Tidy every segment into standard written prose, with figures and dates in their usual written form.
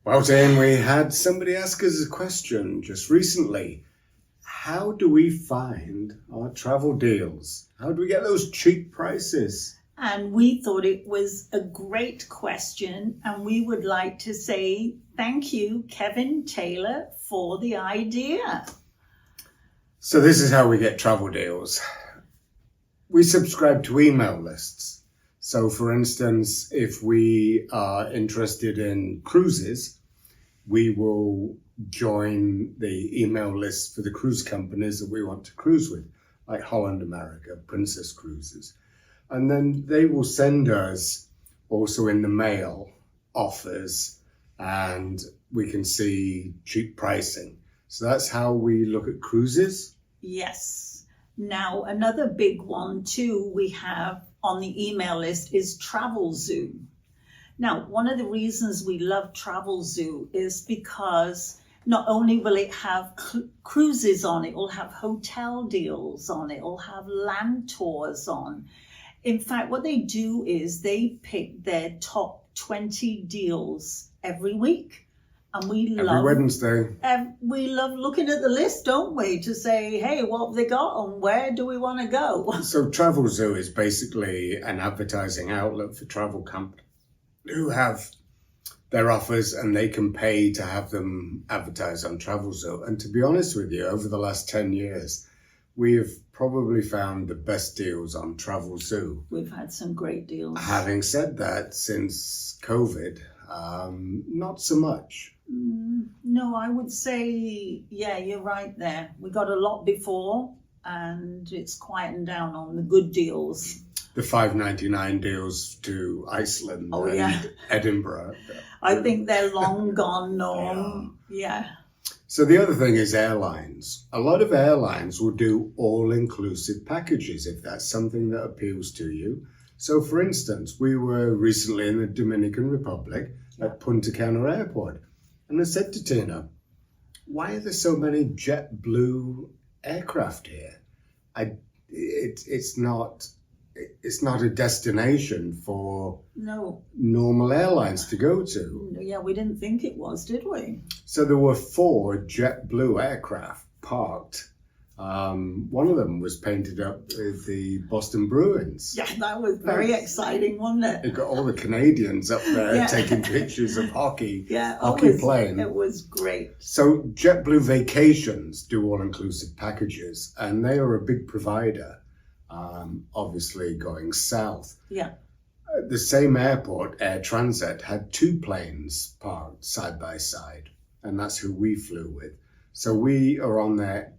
Well, Jane, we had somebody ask us a question just recently. How do we find our travel deals? How do we get those cheap prices? And we thought it was a great question, and we would like to say thank you, Kevin Taylor, for the idea. So this is how we get travel deals. We subscribe to email lists. So for instance, if we are interested in cruises, we will join the email list for the cruise companies that we want to cruise with, like Holland America, Princess Cruises. And then they will send us also in the mail offers, and we can see cheap pricing. So that's how we look at cruises. Yes. Now, another big one too we have on the email list is Travel Zoo. Now, one of the reasons we love Travel Zoo is because not only will it have cruises on, it will have hotel deals on, it will have land tours on. In fact, what they do is they pick their top 20 deals every week. And Every Wednesday. We love looking at the list, don't we? To say, hey, what have they got and where do we want to go? So Travel Zoo is basically an advertising outlet for travel companies who have their offers and they can pay to have them advertised on Travel Zoo. And to be honest with you, over the last 10 years, we have probably found the best deals on Travel Zoo. We've had some great deals. Having said that, since COVID, not so much. No, I would say, yeah, you're right there. We got a lot before and it's quietened down on the good deals. The $5.99 deals to Iceland and Edinburgh. I think they're long gone, Norm. Yeah. So the other thing is airlines. A lot of airlines will do all-inclusive packages if that's something that appeals to you. So for instance, we were recently in the Dominican Republic at Punta Cana Airport. And I said to Tina, why are there so many JetBlue aircraft here? It's not a destination for normal airlines to go to. Yeah, we didn't think it was, did we? So there were 4 JetBlue aircraft parked. One of them was painted up with the Boston Bruins. Yeah, that was very exciting, wasn't it? It got all the Canadians up there taking pictures of hockey playing. It was great. So JetBlue Vacations do all-inclusive packages, and they are a big provider, obviously going south. Yeah. At the same airport, Air Transat had 2 planes parked side by side, and that's who we flew with. So we are on their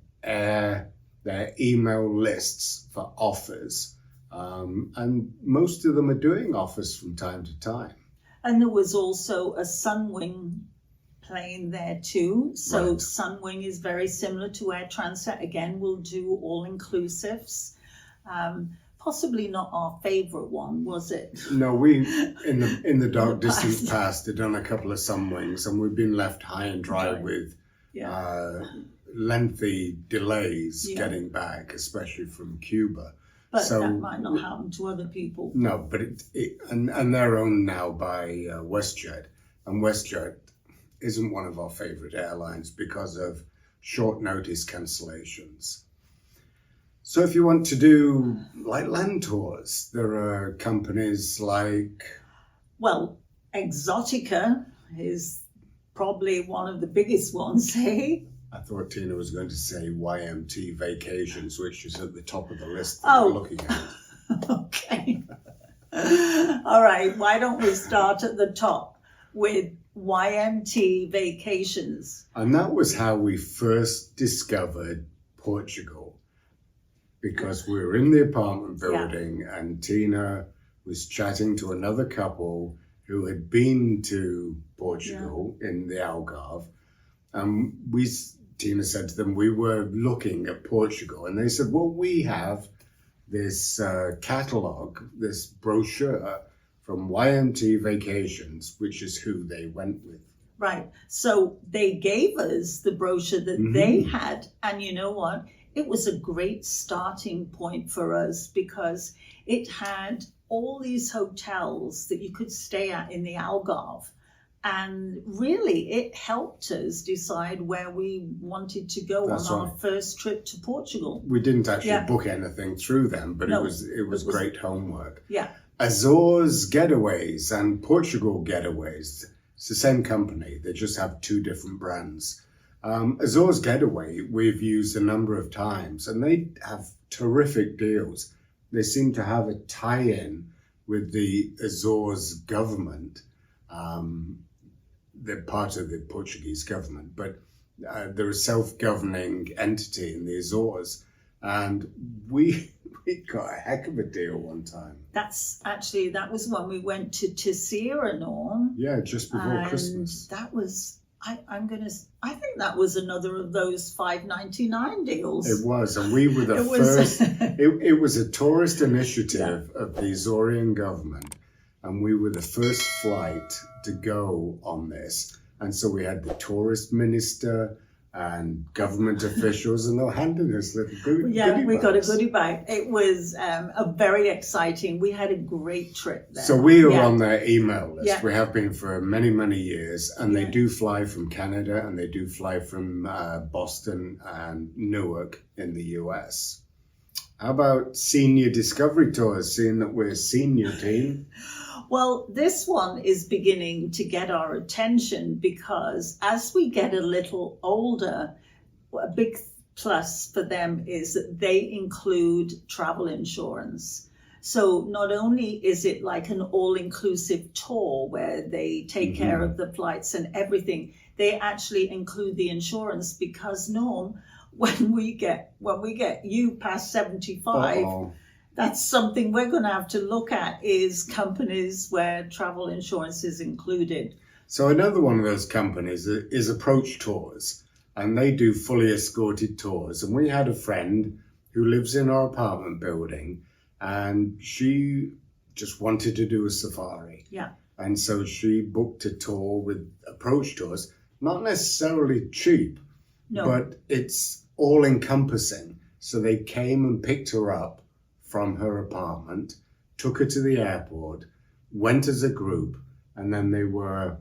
email lists for offers, and most of them are doing offers from time to time. And there was also a Sunwing plane there too. So right. Sunwing is very similar to Air Transat. Again, we'll do all-inclusives. Possibly not our favorite one, was it? No, we in the dark distance past had done a couple of Sunwings, and we've been left high and dry with lengthy delays getting back, especially from Cuba. But that might not happen to other people. No, but and they're owned now by WestJet, and WestJet isn't one of our favorite airlines because of short notice cancellations. So if you want to do like land tours, there are companies like... Well, Exotica is probably one of the biggest ones, eh? I thought Tina was going to say YMT Vacations, which is at the top of the list that we're looking at. Okay. All right, why don't we start at the top with YMT Vacations? And that was how we first discovered Portugal. Because we were in the apartment building and Tina was chatting to another couple who had been to Portugal in the Algarve. And Tina said to them, we were looking at Portugal. And they said, well, we have this catalogue, this brochure from YMT Vacations, which is who they went with. Right. So they gave us the brochure that they had. And you know what? It was a great starting point for us because it had all these hotels that you could stay at in the Algarve. And really, it helped us decide where we wanted to go That's on our right. first trip to Portugal. We didn't actually Yeah. book anything through them, but No, it was great homework. Yeah, Azores Getaways and Portugal Getaways. It's the same company. They just have two different brands. Azores Getaway we've used a number of times, and they have terrific deals. They seem to have a tie-in with the Azores government. They're part of the Portuguese government, but they're a self-governing entity in the Azores. And we got a heck of a deal one time. that was when we went to Terceira, Norm. Yeah, just before And Christmas. that was, I think that was another of those $5.99 deals. It was, and we were the It was- first. It was a tourist initiative of the Azorean government, and we were the first flight to go on this. And so we had the tourist minister and government officials, and they were handing us little goodie We got a bags. goodie bag. It was a very exciting. We had a great trip there. So we are Yeah. on their email list. Yeah. We have been for many, many years, and they Yeah. do fly from Canada, and they do fly from Boston and Newark in the US. How about senior discovery tours, seeing that we're a senior team? Well, this one is beginning to get our attention because as we get a little older, a big plus for them is that they include travel insurance. So not only is it like an all-inclusive tour where they take care of the flights and everything, they actually include the insurance because, Norm, when we get you past 75, Uh-oh. that's something we're going to have to look at is companies where travel insurance is included. So another one of those companies is Approach Tours, and they do fully escorted tours. And we had a friend who lives in our apartment building, and she just wanted to do a safari. Yeah. And so she booked a tour with Approach Tours, not necessarily cheap, No. but it's all encompassing. So they came and picked her up from her apartment, took her to the airport, went as a group, and then they were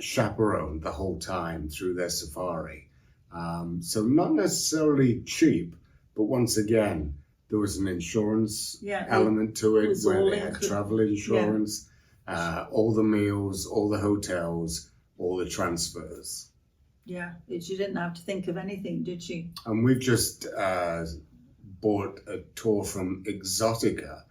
chaperoned the whole time through their safari. So not necessarily cheap, but once again, there was an insurance element to it was where all they had included. travel insurance, all the meals, all the hotels, all the transfers. Yeah, you didn't have to think of anything, did you? And we've just bought a tour from Exotica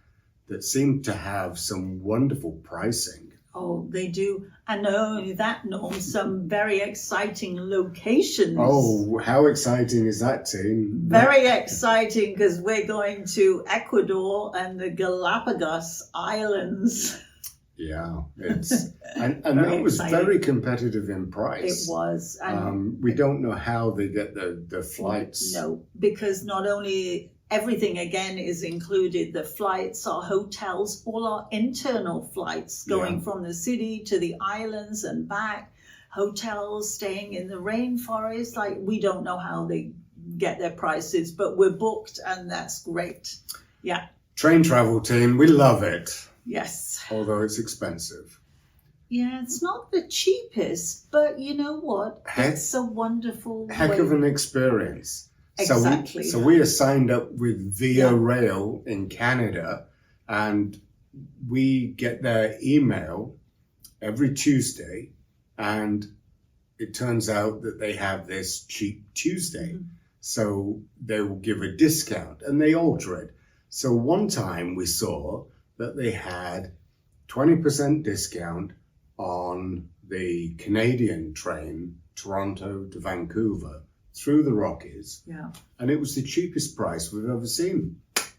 that seemed to have some wonderful pricing. Oh, they do. And not only that, Norm, some very exciting locations. Oh, how exciting is that, team? Very exciting because we're going to Ecuador and the Galapagos Islands. Yeah, it's and Very that was exciting. very competitive in price. It was. And We don't know how they get the flights. no, because not only everything again is included, the flights, our hotels, all our internal flights going from the city to the islands and back, hotels, staying in the rainforest. Like, we don't know how they get their prices, but we're booked and that's great. Yeah. Train travel team, we love it, Yes. although it's expensive. Yeah, it's not the cheapest, but you know what? Heck- It's a wonderful Heck way. of an experience. Exactly. So we are signed up with Via Yeah. Rail in Canada, and we get their email every Tuesday, and it turns out that they have this cheap Tuesday. Mhm. So they will give a discount, and they alter it. So one time we saw that they had 20% discount on the Canadian train, Toronto to Vancouver, through the Rockies, Yeah. and it was the cheapest price we've ever seen.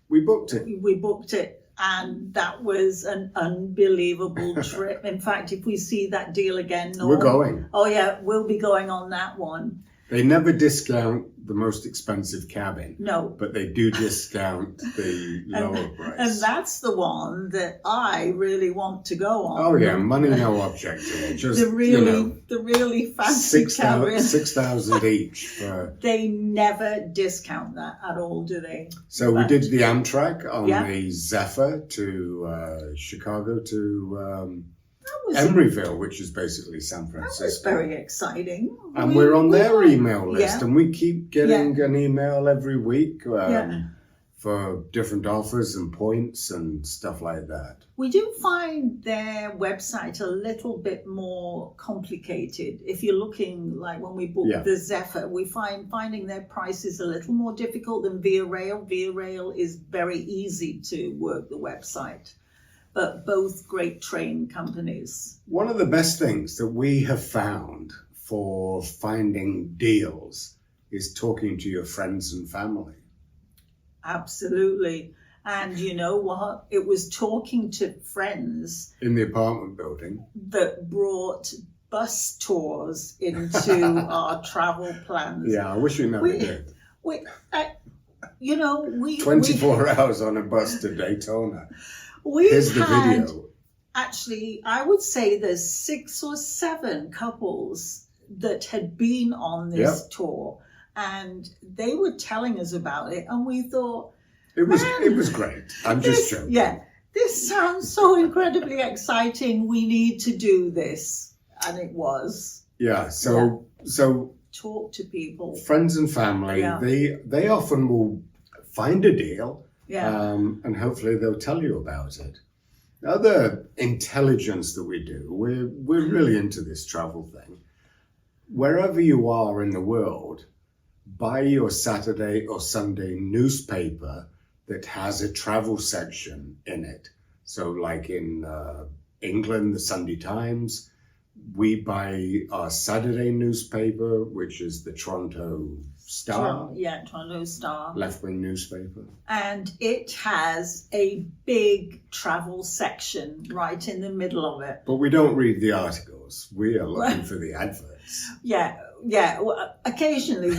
We booked it. We booked it, and that was an unbelievable trip. In fact, if we see that deal again, Norm, We're going. Oh yeah, we'll be going on that one. They never discount the most expensive cabin, No. but they do discount the lower price. And that's the one that I really want to go on. Oh yeah, money no object here. Just The really fancy cabin. 6,000 each for. They never discount that at all, do they? So we But- did the Amtrak on Yeah. the Zephyr to Chicago to was Emeryville, which is basically San that Francisco. was very exciting. And we're on their like- email list, yeah. and we keep getting an email every week Yeah. for different offers and points and stuff like that. We do find their website a little bit more complicated. If you're looking, like when we booked the Zephyr, we finding their prices a little more difficult than Via Rail. Via Rail is very easy to work the website, but both great train companies. One of the best things that we have found for finding deals is talking to your friends and family. Absolutely. And you know what? It was talking to friends In the apartment building. that brought bus tours into our travel plans. Yeah, I wish we never did. We, you know, 24 hours on a bus to Daytona. we Here's the had, video. actually, I would say there's 6 or 7 couples that had been on this tour, and they were telling us about it, and we thought, It was Man, great. I'm just joking. Yeah, this sounds so incredibly exciting. We need to do this, and it was. Yeah, so Talk to people. friends and family, they often will find a deal, Yeah. and hopefully they'll tell you about it. Other intelligence that we do, we're really into this travel thing. Wherever you are in the world, buy your Saturday or Sunday newspaper that has a travel section in it. So like in England, the Sunday Times, we buy our Saturday newspaper, which is the Toronto Star. Toronto Star. Left-wing newspaper. And it has a big travel section right in the middle of it. But we don't read the articles. We are looking for the adverts. Yeah. Well, occasionally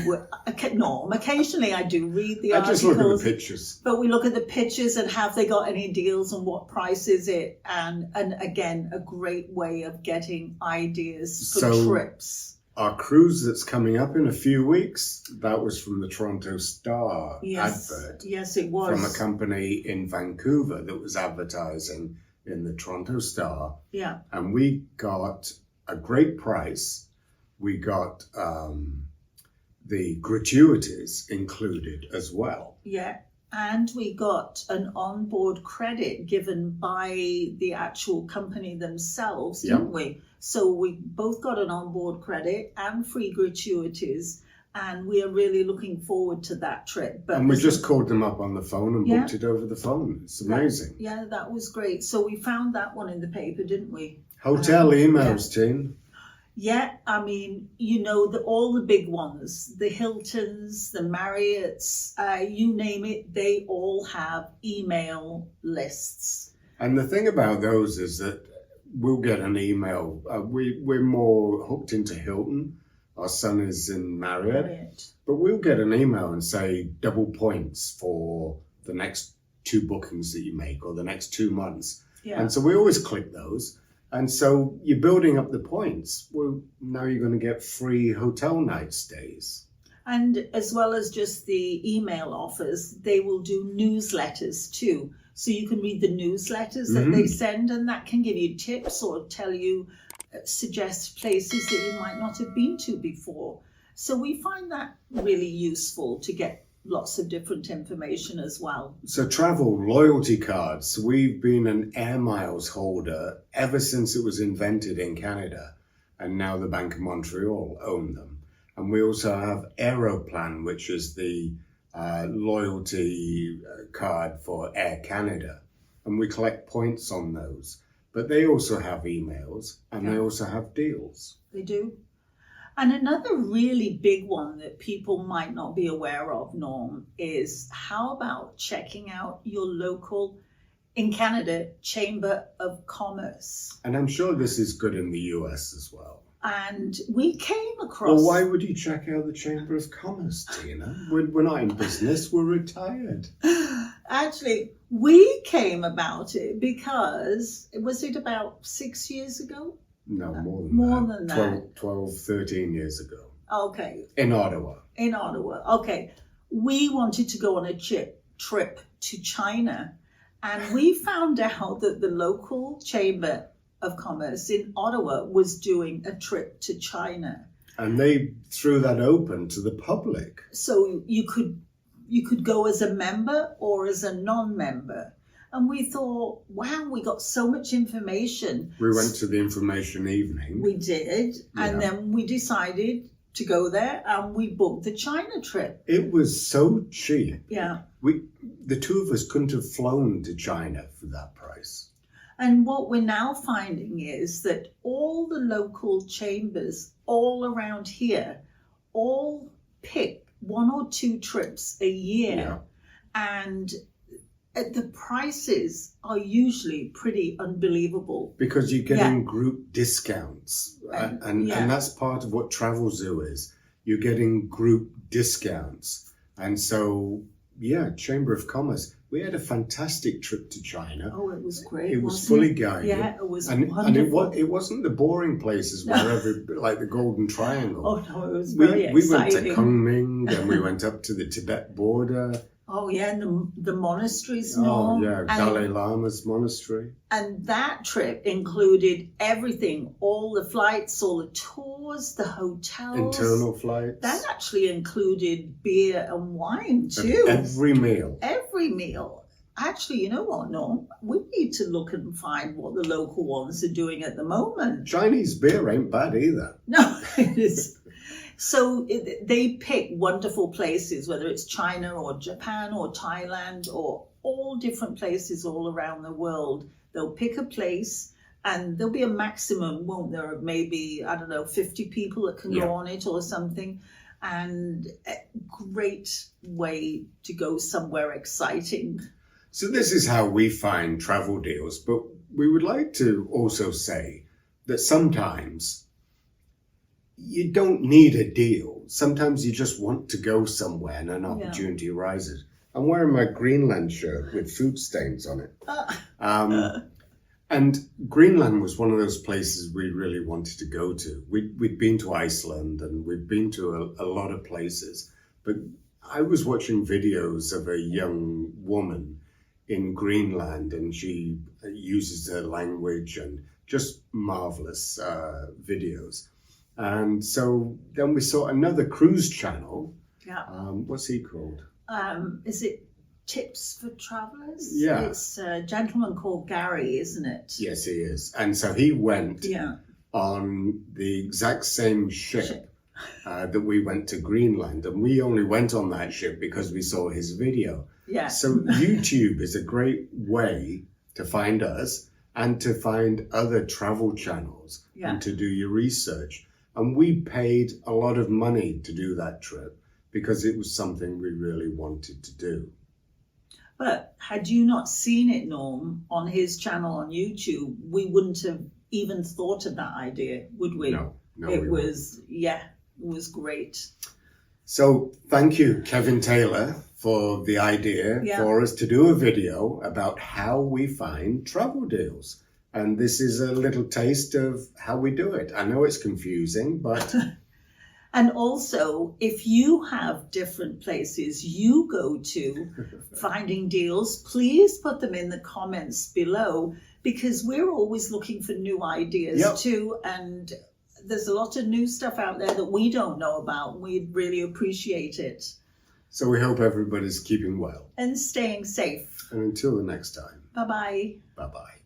I do read the I articles. just look at the pictures. But we look at the pictures and have they got any deals and what price is it? And again, a great way of getting ideas for trips. Our cruise that's coming up in a few weeks, that was from the Toronto Star advert. Yes, it was. From a company in Vancouver that was advertising in the Toronto Star. Yeah. And we got a great price. We got the gratuities included as well. Yeah. And we got an onboard credit given by the actual company themselves, didn't we? So we both got an onboard credit and free gratuities, and we are really looking forward to that trip. And we just called them up on the phone and booked it over the phone. It's amazing. That was great. So we found that one in the paper, didn't we? Hotel emails, Teen. Yeah, I mean, you know, all the big ones, the Hiltons, the Marriotts, you name it, they all have email lists. And the thing about those is that we'll get an email. We're more hooked into Hilton. Our son is in Marriott. But we'll get an email and say double points for the next 2 bookings that you make or the next 2 months. Yeah. And so we always click those. And so you're building up the points. Well, now you're going to get free hotel night stays. And as well as just the email offers, they will do newsletters too. So you can read the newsletters that they send, and that can give you tips or tell you, suggest places that you might not have been to before. So we find that really useful to get lots of different information as well. So travel loyalty cards. We've been an Air Miles holder ever since it was invented in Canada, and now the Bank of Montreal own them. And we also have Aeroplan, which is the loyalty card for Air Canada, and we collect points on those. But they also have emails, and they also have deals. They do. And another really big one that people might not be aware of, Norm, is how about checking out your local, in Canada, Chamber of Commerce? And I'm sure this is good in the US as well. And we came across... Well, why would you check out the Chamber of Commerce, Tina? We're not in business, we're retired. Actually, we came about it because, was it about 6 years ago? No, more than that. 12, 13 years ago. Okay. In Ottawa. Okay. We wanted to go on a trip to China, and we found out that the local chamber of Commerce in Ottawa was doing a trip to China. And they threw that open to the public. So you could go as a member or as a non-member. And we thought, wow, we got so much information. We went to the information evening. We did. Yeah. And then we decided to go there and we booked the China trip. It was so cheap. Yeah. The two of us couldn't have flown to China for that price. And what we're now finding is that all the local chambers all around here all pick 1 or 2 trips a year. Yeah. And the prices are usually pretty unbelievable. Because you're getting group discounts. And that's part of what Travel Zoo is. You're getting group discounts. And so, Chamber of Commerce. We had a fantastic trip to China. Oh, it was great. It was fully guided. Yeah, it was wonderful. And it wasn't the boring places like the Golden Triangle. Oh, no, it was very exciting. We went to Kunming, and we went up to the Tibet border. Oh, yeah, and the monasteries. Dalai Lama's monastery. And that trip included everything, all the flights, all the tours, the hotels. Internal flights. That actually included beer and wine too. Every meal. Every meal. Actually, you know what, Norm? We need to look and find what the local ones are doing at the moment. Chinese beer ain't bad either. No, it is. So they pick wonderful places, whether it's China or Japan or Thailand or all different places all around the world. They'll pick a place and there'll be a maximum, won't there, of maybe, 50 people that can go on it or something. And a great way to go somewhere exciting. So this is how we find travel deals. But we would like to also say that sometimes you don't need a deal. Sometimes you just want to go somewhere and an opportunity arises. I'm wearing my Greenland shirt with food stains on it. And Greenland was one of those places we really wanted to go to. We'd been to Iceland and we'd been to a lot of places. But I was watching videos of a young woman in Greenland and she uses her language and just marvelous videos. And so then we saw another cruise channel. Yeah. What's he called? Is it Tips for Travelers? Yeah. It's a gentleman called Gary, isn't it? Yes, he is. And so he went on the exact same ship that we went to Greenland. And we only went on that ship because we saw his video. Yeah. So YouTube is a great way to find us and to find other travel channels and to do your research. And we paid a lot of money to do that trip because it was something we really wanted to do. But had you not seen it, Norm, on his channel on YouTube, we wouldn't have even thought of that idea, would we? No, it was great. So thank you, Kevin Taylor, for the idea for us to do a video about how we find travel deals. And this is a little taste of how we do it. I know it's confusing, but... And also, if you have different places you go to finding deals, please put them in the comments below because we're always looking for new ideas too. And there's a lot of new stuff out there that we don't know about. We'd really appreciate it. So we hope everybody's keeping well. And staying safe. And until the next time. Bye-bye. Bye-bye.